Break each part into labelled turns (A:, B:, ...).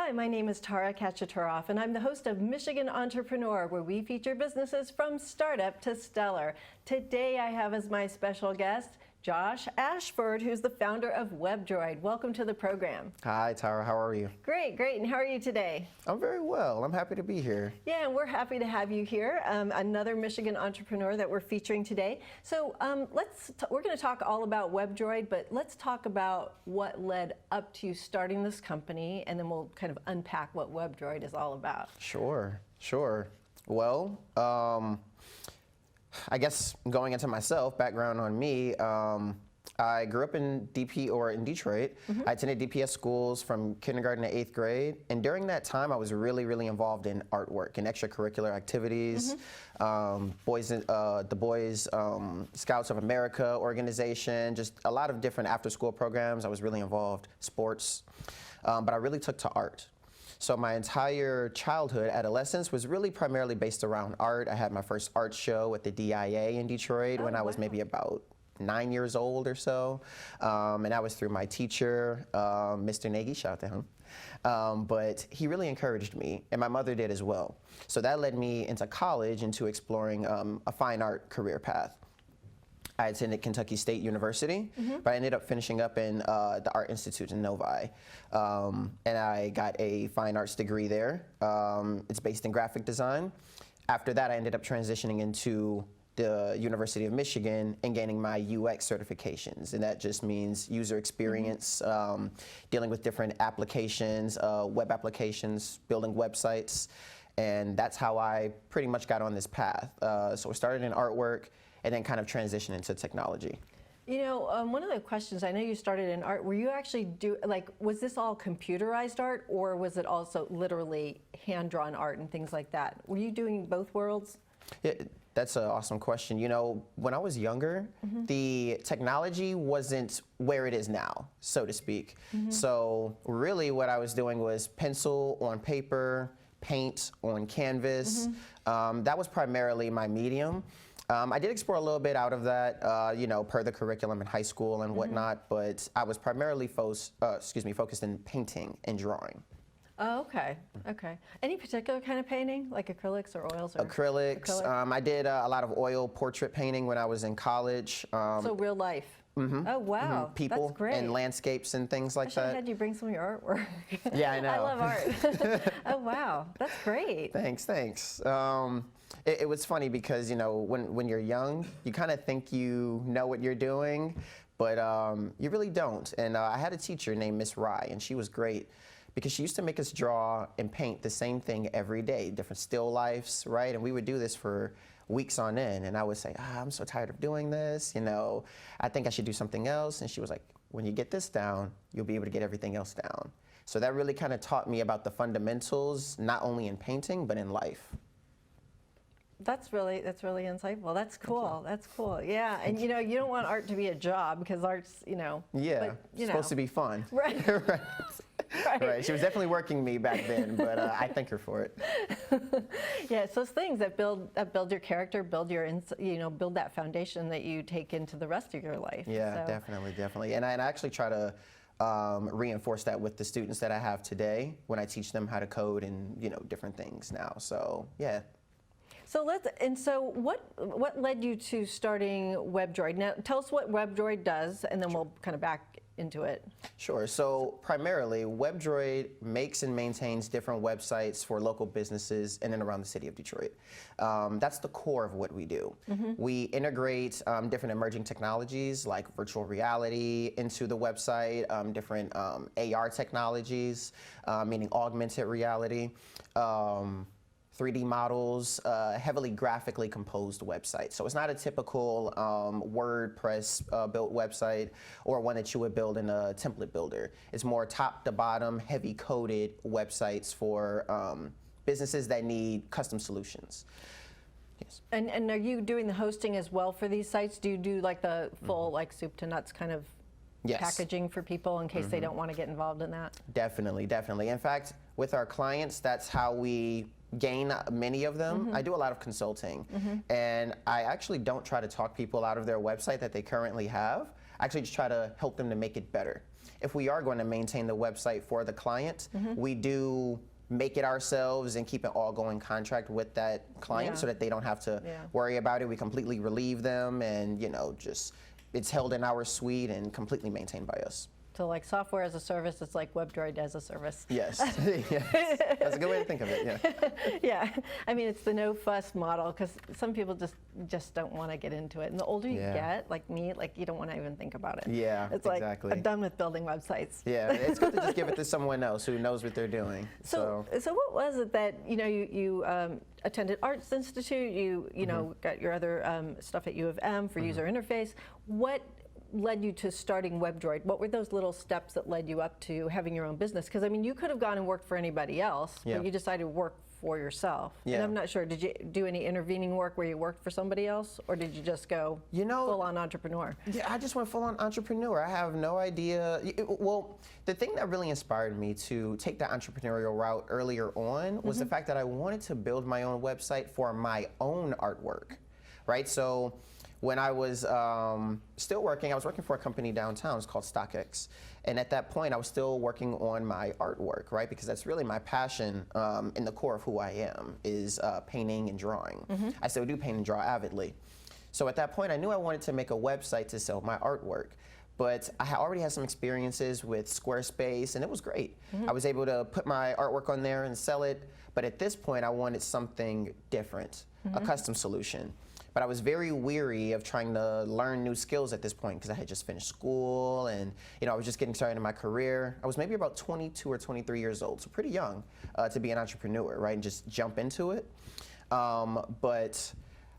A: Hi, my name is Tara Kachaturoff, and I'm the host of Michigan Entrepreneur, where we feature businesses from startup to stellar. Today I have as my special guest Josh Ashford, who's the founder of Webdroid. Welcome to the program.
B: Hi, Tara. How are you?
A: Great, great. And how are you today?
B: I'm very well. I'm happy to be here.
A: Yeah, and we're happy to have you here. Another Michigan entrepreneur that we're featuring today. So we're going to talk all about Webdroid, but let's talk about what led up to you starting this company, and then we'll kind of unpack what Webdroid is all about.
B: Sure. Well, I guess going into myself, background on me, I grew up in Detroit. I attended DPS schools from kindergarten to 8th grade. And during that time, I was really involved in artwork and extracurricular activities. The Boys Scouts of America organization, just a lot of different after-school programs. I was really involved, sports. But I really took to art. So my entire childhood, adolescence was really primarily based around art. I had my first art show at the DIA in Detroit when I was maybe about 9 years old or so. And that was through my teacher, Mr. Nagy, shout out to him. But he really encouraged me, and my mother did as well. So that led me into college, into exploring a fine art career path. I attended Kentucky State University, but I ended up finishing up in the Art Institute in Novi. And I got a fine arts degree there. It's based in graphic design. After that, I ended up transitioning into the University of Michigan and gaining my UX certifications. And that just means user experience, dealing with different applications, web applications, building websites. And that's how I pretty much got on this path. So I started in artwork, and then kind of transition into technology.
A: You know, one of the questions, I know you started in art, were you actually was this all computerized art, or was it also literally hand-drawn art and things like that? Were you doing both worlds?
B: Yeah, that's an awesome question. You know, when I was younger, the technology wasn't where it is now, so to speak. So really what I was doing was pencil on paper, paint on canvas. That was primarily my medium. I did explore a little bit out of that, you know, per the curriculum in high school and whatnot, but I was primarily focused in painting and drawing.
A: Oh, okay, okay. Any particular kind of painting, like acrylics or oils? Or
B: Acrylics. I did a lot of oil portrait painting when I was in college.
A: So real life? Oh, wow.
B: People
A: that's great.
B: and landscapes and things like
A: I should have
B: that.
A: had you bring some of your artwork.
B: Yeah, I know.
A: I love art. Oh, wow. That's great.
B: Thanks. It was funny because, you know, when you're young, you kind of think you know what you're doing, but you really don't. And I had a teacher named Miss Rye, and she was great because she used to make us draw and paint the same thing every day, different still lifes, right? And we would do this for weeks on end, and I would say, I'm so tired of doing this, you know, I think I should do something else. And she was like, when you get this down, you'll be able to get everything else down. So that really kind of taught me about the fundamentals, not only in painting, but in life.
A: That's really insightful. That's cool. That's cool. Yeah, and you know, you don't want art to be a job because art's, you know.
B: Yeah,
A: but, you know.
B: supposed to be fun.
A: Right.
B: Right. She was definitely working me back then, but I thank her for it.
A: Yeah, it's those things that build your character, build that foundation that you take into the rest of your life.
B: Yeah, so. Definitely. And I actually try to reinforce that with the students that I have today when I teach them how to code and, you know, different things now. So yeah.
A: So what led you to starting Webdroid? Now tell us what Webdroid does, and then we'll kind of back into it.
B: Sure. So primarily, Webdroid makes and maintains different websites for local businesses in and around the city of Detroit. That's the core of what we do. We integrate different emerging technologies like virtual reality into the website, different AR technologies, meaning augmented reality. 3D models, heavily graphically composed website. So it's not a typical WordPress built website or one that you would build in a template builder. It's more top to bottom, heavy coded websites for businesses that need custom solutions. Yes.
A: And are you doing the hosting as well for these sites? Do you do like the full like soup to nuts kind of packaging for people in case they don't want to get involved in that?
B: Definitely. In fact, with our clients, that's how we gain many of them. I do a lot of consulting, and I actually don't try to talk people out of their website that they currently have. I actually just try to help them to make it better. if we are going to maintain the website for the client, we do make it ourselves and keep an all-going contract with that client so that they don't have to worry about it. We completely relieve them, and just it's held in our suite and completely maintained by us.
A: So like software as a service, it's like Webdroid as a service.
B: Yes, yes. That's a good way to think of it. Yeah.
A: Yeah, I mean it's the no fuss model, because some people just don't want to get into it, and the older you get, like me, like you don't want to even think about it.
B: Yeah,
A: it's
B: exactly.
A: like I'm done with building websites.
B: Yeah, it's good to just give it to someone else who knows what they're doing.
A: So what was it that you attended Arts Institute? You know got your other stuff at U of M for user interface. What led you to starting Webdroid? What were those little steps that led you up to having your own business? Because I mean, you could have gone and worked for anybody else, but you decided to work for yourself. And I'm not sure, did you do any intervening work where you worked for somebody else, or did you just go full-on entrepreneur?
B: Yeah, I just went full-on entrepreneur. I have no idea. Well, the thing that really inspired me to take that entrepreneurial route earlier on was the fact that I wanted to build my own website for my own artwork, right? So when I was still working, I was working for a company downtown. It's called StockX. And at that point, I was still working on my artwork, right? Because that's really my passion in the core of who I am, is painting and drawing. I still do paint and draw avidly. So at that point, I knew I wanted to make a website to sell my artwork. But I already had some experiences with Squarespace, and it was great. I was able to put my artwork on there and sell it. But at this point, I wanted something different, a custom solution. But I was very weary of trying to learn new skills at this point, because I had just finished school, and I was just getting started in my career. I was maybe about 22 or 23 years old, so pretty young to be an entrepreneur, right, and just jump into it. But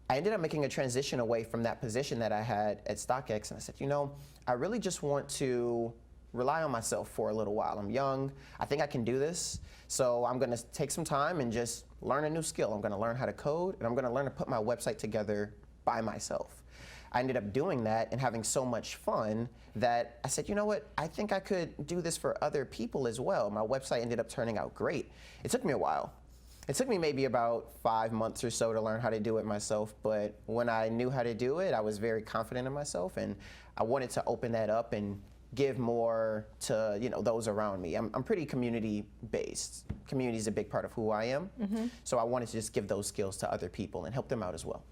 B: I ended up making a transition away from that position that I had at StockX, and I said, I really just want to rely on myself for a little while. I'm young. I think I can do this. So I'm going to take some time and just learn a new skill. I'm going to learn how to code, and I'm going to learn to put my website together by myself. I ended up doing that and having so much fun that I said, you know what? I think I could do this for other people as well. My website ended up turning out great. It took me a while. It took me maybe about 5 months or so to learn how to do it myself, but when I knew how to do it, I was very confident in myself, and I wanted to open that up and give more to those around me. I'm pretty community based. Community is a big part of who I am. So I wanted to just give those skills to other people and help them out as well.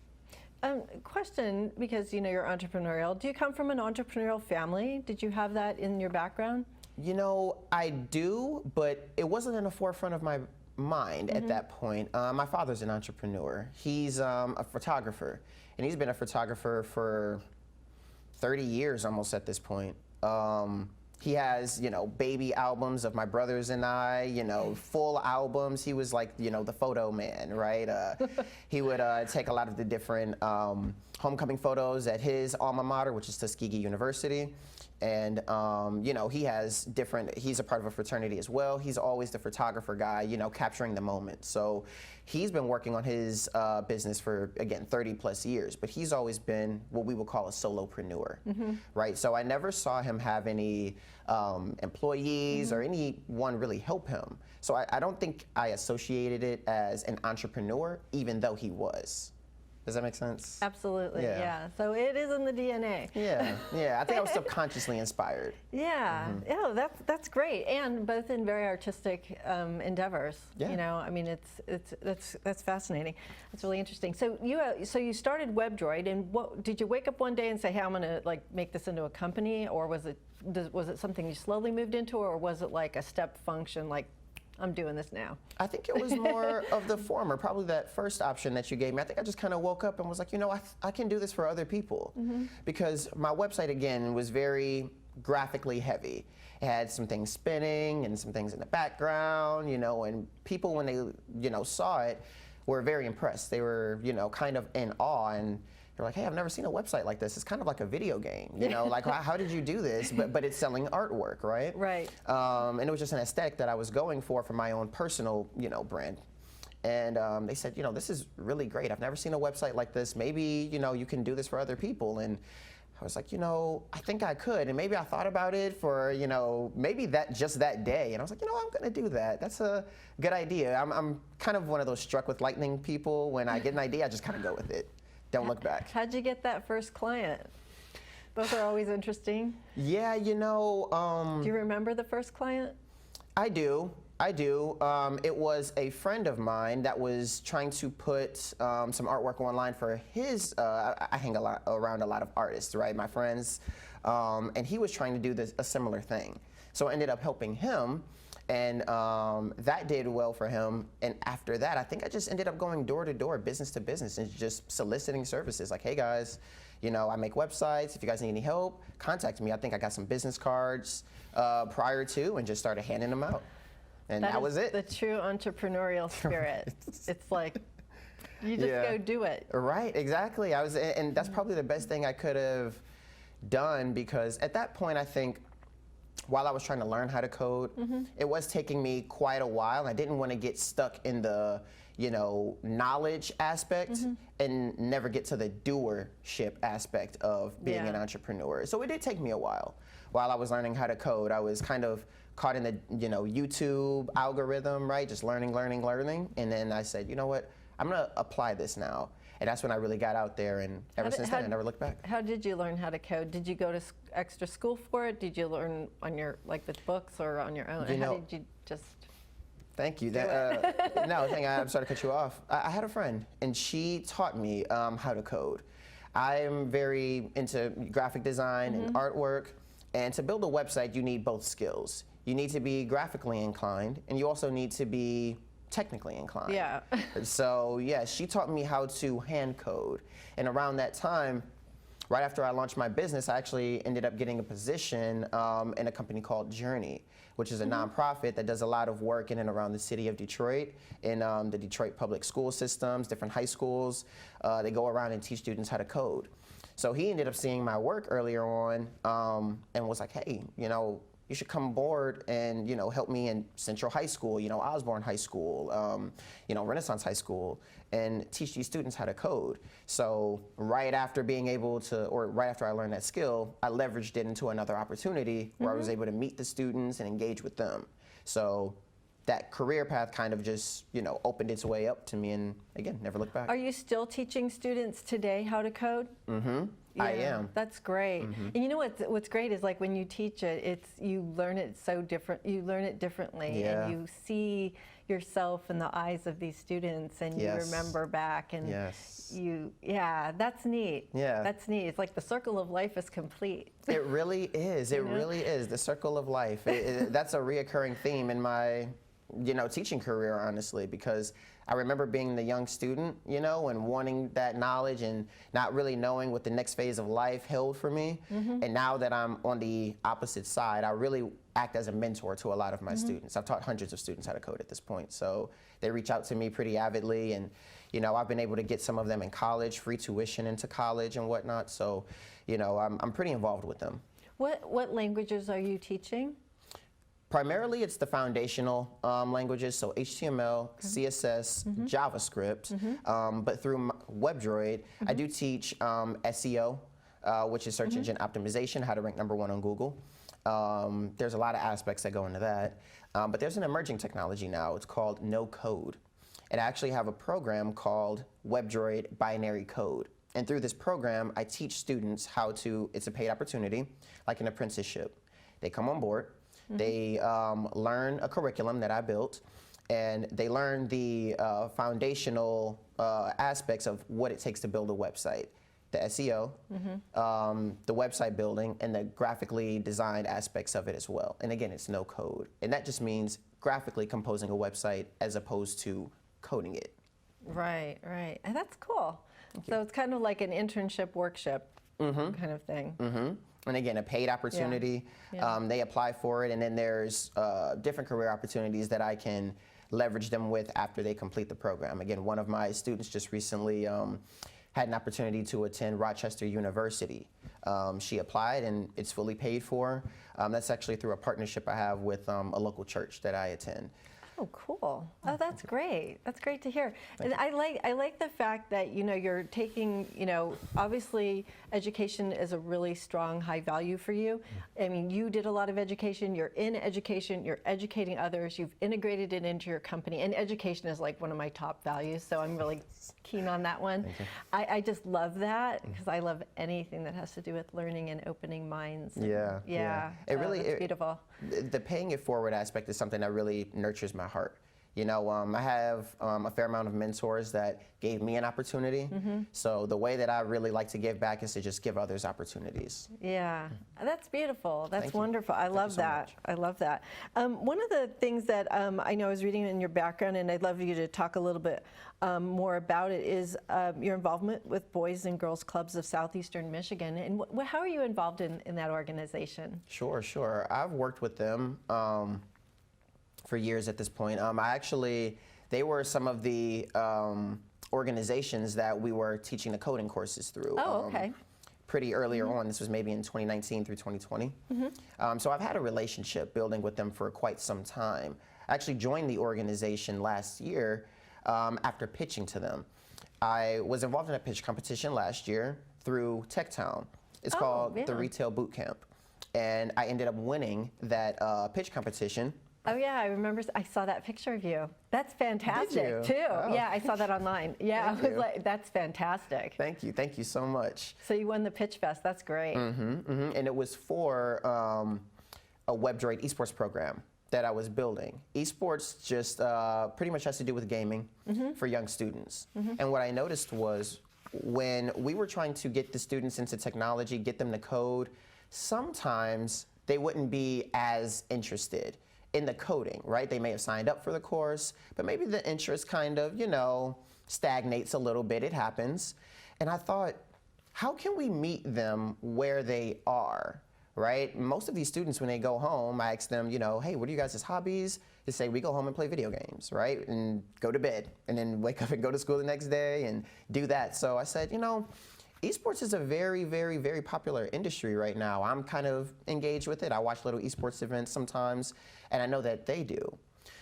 A: Question, because you're entrepreneurial. Do you come from an entrepreneurial family? Did you have that in your background?
B: I do, but it wasn't in the forefront of my mind at that point. My father's an entrepreneur. He's a photographer, and he's been a photographer for 30 years almost at this point. He has, baby albums of my brothers and I, full albums. He was like, the photo man, right? He would take a lot of the different homecoming photos at his alma mater, which is Tuskegee University. And, he has he's a part of a fraternity as well. He's always the photographer guy, capturing the moment. So he's been working on his business for, again, 30 plus years, but he's always been what we would call a solopreneur, right? So I never saw him have any employees or anyone really help him. So I don't think I associated it as an entrepreneur, even though he was. Does that make sense?
A: Absolutely, yeah. So it is in the DNA.
B: Yeah. I think I was subconsciously inspired.
A: Yeah, that's great, and both in very artistic endeavors.
B: Yeah.
A: I mean, that's fascinating. That's really interesting. So you started Webdroid, and what did you wake up one day and say, "Hey, I'm going to make this into a company," or was it something you slowly moved into, or was it like a step function, like, I'm doing this now?
B: I think it was more of the former, probably that first option that you gave me. I think I just kind of woke up and was like, I can do this for other people. Because my website, again, was very graphically heavy. It had some things spinning and some things in the background, and people, when they, saw it, were very impressed. They were, kind of in awe, and they're like, hey, I've never seen a website like this. It's kind of like a video game, like how did you do this? But it's selling artwork, right?
A: Right.
B: And it was just an aesthetic that I was going for my own personal, brand. And they said, this is really great. I've never seen a website like this. Maybe, you can do this for other people. And I was like, I think I could. And maybe I thought about it for, maybe just that day. And I was like, I'm going to do that. That's a good idea. I'm kind of one of those struck with lightning people. When I get an idea, I just kind of go with it. Don't look back.
A: How'd you get that first client? Those are always interesting.
B: Yeah,
A: Do you remember the first client?
B: I do. It was a friend of mine that was trying to put some artwork online for his, I hang around a lot of artists, right, my friends, and he was trying to do a similar thing. So I ended up helping him, and that did well for him. And after that, I think I just ended up going door to door, business to business, and just soliciting services like, hey guys, I make websites. If you guys need any help, contact me. I think I got some business cards prior to, and just started handing them out. And that was it.
A: The true entrepreneurial spirit. It's like, you just go do it.
B: Right, exactly. And that's probably the best thing I could have done, because at that point, I think, while I was trying to learn how to code, it was taking me quite a while. I didn't want to get stuck in the, knowledge aspect and never get to the doership aspect of being an entrepreneur. So it did take me a while. While I was learning how to code, I was kind of caught in the, YouTube algorithm, right? Just learning. And then I said, you know what? I'm going to apply this now. And that's when I really got out there, and ever since then, I never looked back.
A: How did you learn how to code? Did you go to extra school for it? Did you learn on your, with books or on your own? How did you just...
B: Thank you. I'm sorry to cut you off. I had a friend, and she taught me how to code. I'm very into graphic design and artwork, and to build a website, you need both skills. You need to be graphically inclined, and you also need to be technically inclined.
A: Yeah.
B: So yeah, she taught me how to hand code. And around that time, right after I launched my business, I actually ended up getting a position in a company called Journey, which is a nonprofit that does a lot of work in and around the city of Detroit, in the Detroit public school systems, different high schools. They go around and teach students how to code. So he ended up seeing my work earlier on and was like, hey, you should come aboard and, help me in Central High School, Osborne High School, Renaissance High School, and teach these students how to code. So right after I learned that skill, I leveraged it into another opportunity where I was able to meet the students and engage with them. So that career path kind of just, opened its way up to me, and again, never looked back.
A: Are you still teaching students today how to code?
B: Mm-hmm.
A: Yeah,
B: I am.
A: That's great. And you know what's great is, like, when you teach it, you learn it so different. You learn it differently, and you see yourself in the eyes of these students, and you remember back, and that's neat.
B: Yeah,
A: that's neat. It's like the circle of life is complete.
B: It really is. It really is the circle of life. That's a reoccurring theme in my teaching career, honestly, because I remember being the young student, and wanting that knowledge and not really knowing what the next phase of life held for me. And now that I'm on the opposite side, I really act as a mentor to a lot of my students. I've taught hundreds of students how to code at this point. So they reach out to me pretty avidly, and I've been able to get some of them in college, free tuition into college and whatnot. So, I'm pretty involved with them.
A: What languages are you teaching?
B: Primarily, it's the foundational languages, so HTML, CSS, JavaScript, but through Webdroid, I do teach SEO, which is search engine optimization, how to rank #1 on Google. There's a lot of aspects that go into that, but there's an emerging technology now. It's called no code. And I actually have a program called Webdroid Binary Code. And through this program, I teach students how to, it's a paid opportunity, like an apprenticeship. They come on board. They learn a curriculum that I built, and they learn the foundational aspects of what it takes to build a website, the SEO, the website building, and the graphically designed aspects of it as well. And again, it's no code. And that just means graphically composing a website as opposed to coding it.
A: Right. And that's cool. So it's kind of like an internship workshop kind of thing.
B: And again, a paid opportunity. They apply for it, and then there's different career opportunities that I can leverage them with after they complete the program. Again, one of my students just recently had an opportunity to attend Rochester University. She applied, and it's fully paid for. That's actually through a partnership I have with a local church that I attend.
A: Oh, cool. Oh, that's great. That's great to hear. And I like the fact that, you're taking, obviously education is a really strong, high value for you. I mean, you did a lot of education, you're in education, you're educating others, you've integrated it into your company, and education is like one of my top values, so I'm really keen on that one. I just love that, because I love anything that has to do with learning and opening minds. And
B: Yeah.
A: It really is beautiful.
B: The paying it forward aspect is something that really nurtures my heart. I have a fair amount of mentors that gave me an opportunity. So the way that I really like to give back is to just give others opportunities.
A: Yeah, that's beautiful. That's
B: Thank you.
A: wonderful. I
B: Thank
A: love
B: you so
A: that.
B: much.
A: I love that. One of the things that I know I was reading in your background, and I'd love you to talk a little bit more about it, is your involvement with Boys and Girls Clubs of Southeastern Michigan. And how are you involved in that organization?
B: Sure. I've worked with them for years at this point. They were some of the organizations that we were teaching the coding courses through.
A: Oh, okay.
B: Pretty earlier on. This was maybe in 2019 through 2020. So I've had a relationship building with them for quite some time. I actually joined the organization last year after pitching to them. I was involved in a pitch competition last year through TechTown. It's called the Retail Boot Camp. And I ended up winning that pitch competition.
A: Oh yeah, I remember. I saw that picture of you. That's fantastic
B: Did
A: too.
B: you? Oh.
A: Yeah, I saw that online. Yeah, I
B: Thank
A: was
B: you.
A: like, that's fantastic.
B: Thank you so much.
A: So you won the Pitch Fest. That's great.
B: And it was for a Webdroid esports program that I was building. Esports just pretty much has to do with gaming for young students. And what I noticed was when we were trying to get the students into technology, get them to code, sometimes they wouldn't be as interested in the coding, right? They may have signed up for the course, but maybe the interest kind of, stagnates a little bit. It happens. And I thought, how can we meet them where they are, right? Most of these students, when they go home, I ask them, hey, what are you guys' hobbies? They say, we go home and play video games, right? And go to bed, and then wake up and go to school the next day and do that. So I said, esports is a very, very, very popular industry right now. I'm kind of engaged with it. I watch little esports events sometimes, and I know that they do.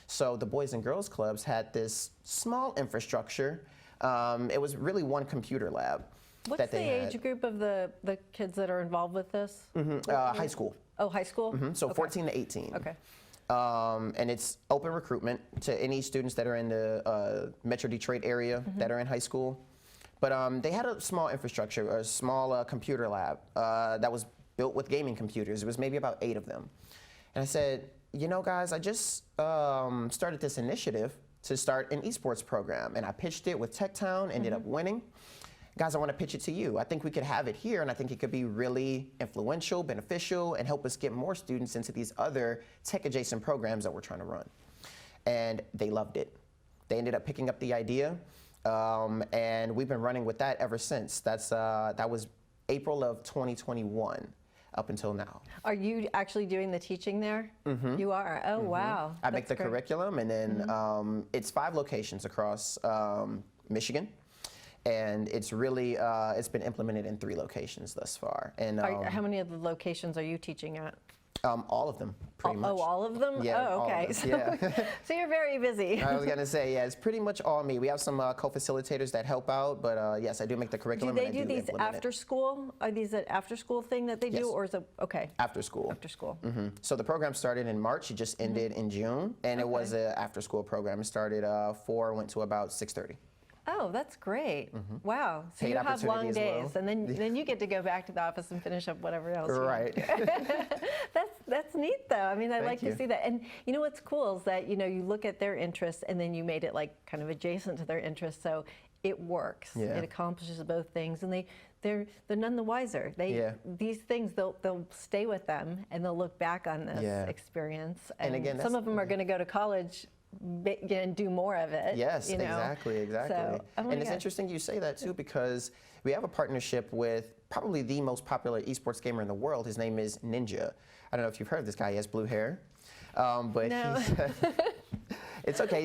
B: So the Boys and Girls Clubs had this small infrastructure. It was really one computer lab.
A: What's the age group of the kids that are involved with this?
B: High school.
A: Oh, high school?
B: So 14 to 18.
A: Okay.
B: And it's open recruitment to any students that are in the Metro Detroit area that are in high school. But they had a small infrastructure, a small computer lab that was built with gaming computers. It was maybe about 8 of them. And I said, guys, I just started this initiative to start an esports program. And I pitched it with TechTown, ended up winning. Guys, I want to pitch it to you. I think we could have it here, and I think it could be really influential, beneficial, and help us get more students into these other tech-adjacent programs that we're trying to run. And they loved it. They ended up picking up the idea. And we've been running with that ever since. That was April of 2021 up until now.
A: Are you actually doing the teaching there? You are? Oh, wow.
B: I make the curriculum, and then it's 5 locations across Michigan. And it's really, it's been implemented in 3 locations thus far. And
A: how many of the locations are you teaching at?
B: All of them, pretty much.
A: Oh, all of them?
B: Yeah,
A: oh, okay.
B: all of them. Yeah.
A: So you're very busy.
B: I was gonna say, yeah, it's pretty much all me. We have some co-facilitators that help out, but yes, I do make the curriculum.
A: Do they
B: and
A: do these
B: implement
A: after
B: it.
A: school? Are these an after school thing that they
B: Yes.
A: do, or is it okay?
B: After school.
A: After school.
B: So the program started in March. It just ended in June, and it was an after-school program. It started 4, went to about 6:30.
A: Oh, that's great. Wow. So
B: Paid
A: you have long
B: opportunity as well.
A: days, and then you get to go back to the office and finish up whatever else. you want
B: Right.
A: to. That's neat, though. I mean, I like to
B: you.
A: see that. And what's cool is that you look at their interests, and then you made it like kind of adjacent to their interests, so it works.
B: Yeah.
A: It accomplishes both things, and they're none the wiser. These things they'll stay with them, and they'll look back on this experience.
B: And again,
A: some of them are going to go to college and do more of it.
B: Yes, exactly.
A: So, oh my
B: And it's
A: gosh.
B: interesting you say that too, because we have a partnership with probably the most popular esports gamer in the world. His name is Ninja. I don't know if you've heard of this guy. He has blue hair, but
A: No.
B: it's okay.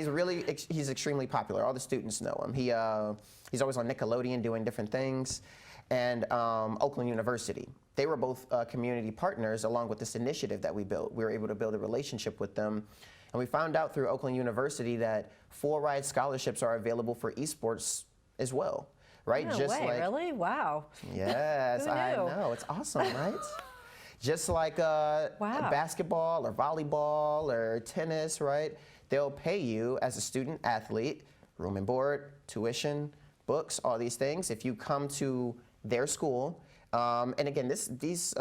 B: He's extremely popular. All the students know him. He's always on Nickelodeon doing different things, and Oakland University. They were both community partners along with this initiative that we built. We were able to build a relationship with them. And we found out through Oakland University that full ride scholarships are available for esports as well, right?
A: No way, really? Wow.
B: Yes,
A: Who
B: I
A: knew?
B: know. It's awesome, right? Just like
A: Wow.
B: basketball or volleyball or tennis, right? They'll pay you as a student athlete, room and board, tuition, books, all these things. If you come to their school, and again, these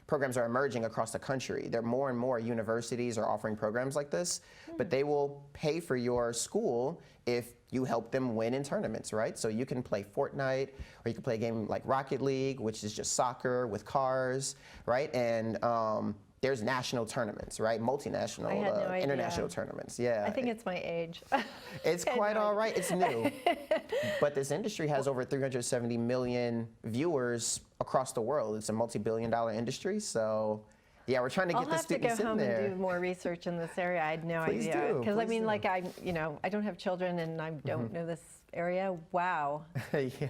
B: programs are emerging across the country. There are more and more universities are offering programs like this, but they will pay for your school if you help them win in tournaments, right? So you can play Fortnite, or you can play a game like Rocket League, which is just soccer with cars, right? And there's national tournaments, right? Multinational,
A: I had no idea.
B: international tournaments. Yeah.
A: I think it's my age.
B: It's quite all right. It's new. But this industry has over 370 million viewers across the world. It's a multi-billion-dollar industry. So, yeah, we're trying to get the students in there.
A: I'll have to go home and do more research in this area. I had no
B: Please
A: idea.
B: do,
A: Because I
B: please
A: mean,
B: do.
A: like I don't have children and I don't know this area. Wow,
B: Yeah.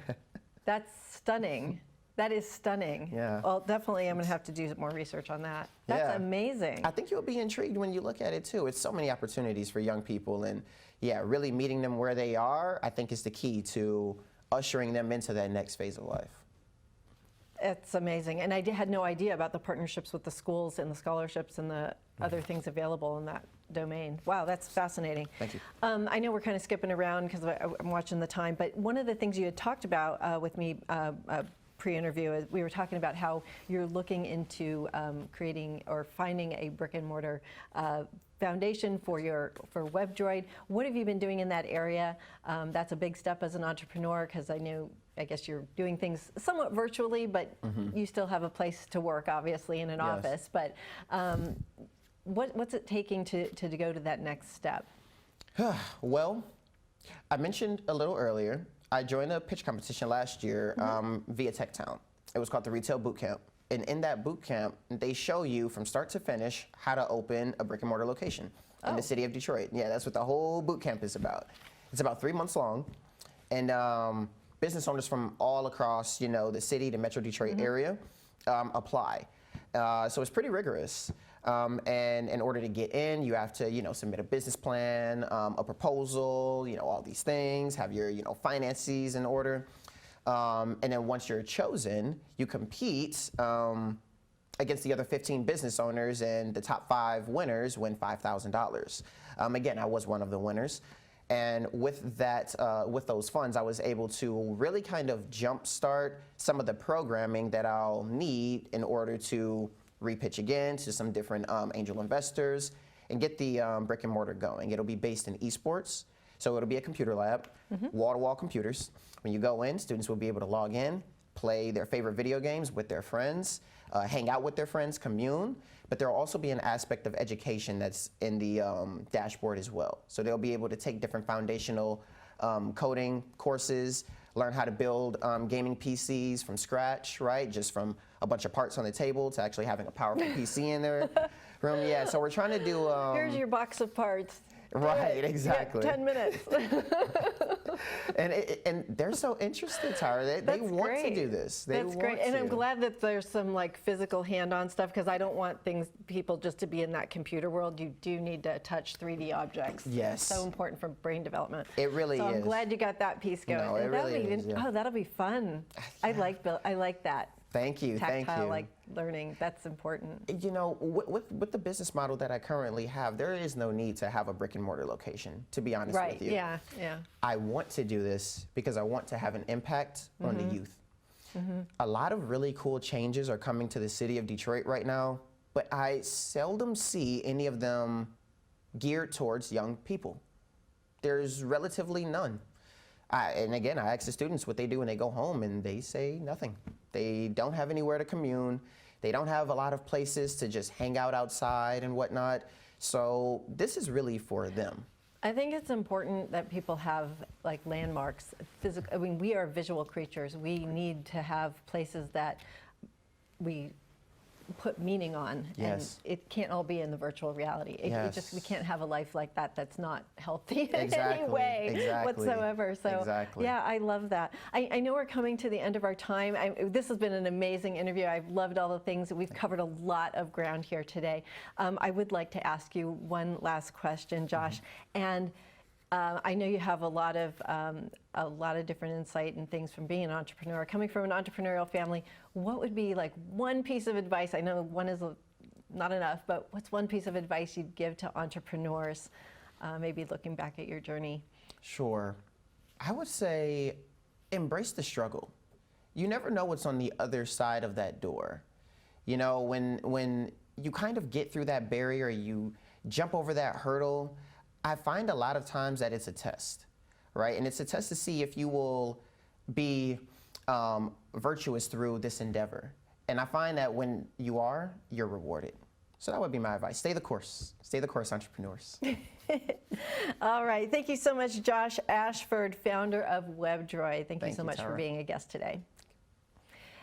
A: that's stunning. That is stunning.
B: Yeah.
A: Well, definitely, I'm going to have to do more research on that. That's
B: Yeah.
A: amazing.
B: I think you'll be intrigued when you look at it too. It's so many opportunities for young people, and yeah, really meeting them where they are, I think, is the key to ushering them into that next phase of life.
A: It's amazing. And I had no idea about the partnerships with the schools and the scholarships and the other things available in that domain. Wow, that's fascinating.
B: Thank you.
A: I know we're kind of skipping around because I'm watching the time, but one of the things you had talked about with me pre-interview, we were talking about how you're looking into creating or finding a brick and mortar foundation for Webdroid. What have you been doing in that area? That's a big step as an entrepreneur, because I guess you're doing things somewhat virtually, but you still have a place to work, obviously, in an
B: Yes.
A: office. But what's it taking to go to that next step?
B: Well, I mentioned a little earlier, I joined a pitch competition last year via TechTown. It was called the Retail Bootcamp. And in that bootcamp, they show you from start to finish how to open a brick and mortar location in the city of Detroit. Yeah, that's what the whole bootcamp is about. It's about 3 months long. And business owners from all across, the city, the Metro Detroit area apply. So it's pretty rigorous. And in order to get in, you have to, submit a business plan, a proposal, all these things, have your, finances in order. And then once you're chosen, you compete against the other 15 business owners, and the top 5 winners win $5,000. Again, I was one of the winners. And with that, with those funds, I was able to really kind of jumpstart some of the programming that I'll need in order to repitch again to some different angel investors and get the brick and mortar going. It'll be based in esports, so it'll be a computer lab, wall-to-wall computers. When you go in, students will be able to log in, play their favorite video games with their friends, hang out with their friends, commune, but there'll also be an aspect of education that's in the dashboard as well. So they'll be able to take different foundational coding courses, learn how to build gaming PCs from scratch, right? Just from a bunch of parts on the table to actually having a powerful PC in their room. Yeah, so we're trying to do...
A: Here's your box of parts.
B: Right, exactly.
A: You got 10 minutes.
B: And they're so interested, Tara. They want to do this.
A: That's great. And I'm glad that there's some physical hand-on stuff, because I don't want people just to be in that computer world. You do need to touch 3D objects.
B: Yes.
A: So important for brain development.
B: It really is.
A: So I'm glad you got that piece going.
B: No, it really is, yeah.
A: Oh, that'll be fun. I like that.
B: Thank you.
A: Tactile learning. That's important.
B: With the business model that I currently have, there is no need to have a brick and mortar location, to be honest with you.
A: Yeah.
B: I want to do this because I want to have an impact on the youth. A lot of really cool changes are coming to the city of Detroit right now, but I seldom see any of them geared towards young people. There's relatively none. And again, I ask the students what they do when they go home, and they say nothing. They don't have anywhere to commune. They don't have a lot of places to just hang out outside and whatnot. So this is really for them.
A: I think it's important that people have landmarks. We are visual creatures. We need to have places that we put meaning on.
B: Yes.
A: And it can't all be in the virtual reality. It
B: Yes.
A: just, we can't have a life like that that's not healthy in
B: Exactly.
A: any way
B: Exactly.
A: whatsoever. So
B: Exactly.
A: yeah, I love that. I know we're coming to the end of our time. This has been an amazing interview. I've loved all the things. We've covered a lot of ground here today. I would like to ask you one last question, Josh. And I know you have a lot of different insight and things from being an entrepreneur. Coming from an entrepreneurial family, what would be like one piece of advice? I know one is not enough, but what's one piece of advice you'd give to entrepreneurs, maybe looking back at your journey?
B: Sure. I would say embrace the struggle. You never know what's on the other side of that door. You know, when you kind of get through that barrier, you jump over that hurdle, I find a lot of times that it's a test, right? And it's a test to see if you will be virtuous through this endeavor. And I find that when you are, you're rewarded. So that would be my advice. Stay the course. Stay the course, entrepreneurs.
A: All right. Thank you so much, Josh Ashford, founder of Webdroid. Thank you so much for
B: Tara.
A: being a guest today.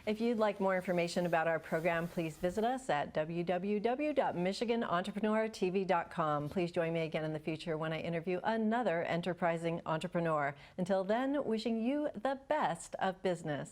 A: If you'd like more information about our program, please visit us at www.michiganentrepreneurtv.com. Please join me again in the future when I interview another enterprising entrepreneur. Until then, wishing you the best of business.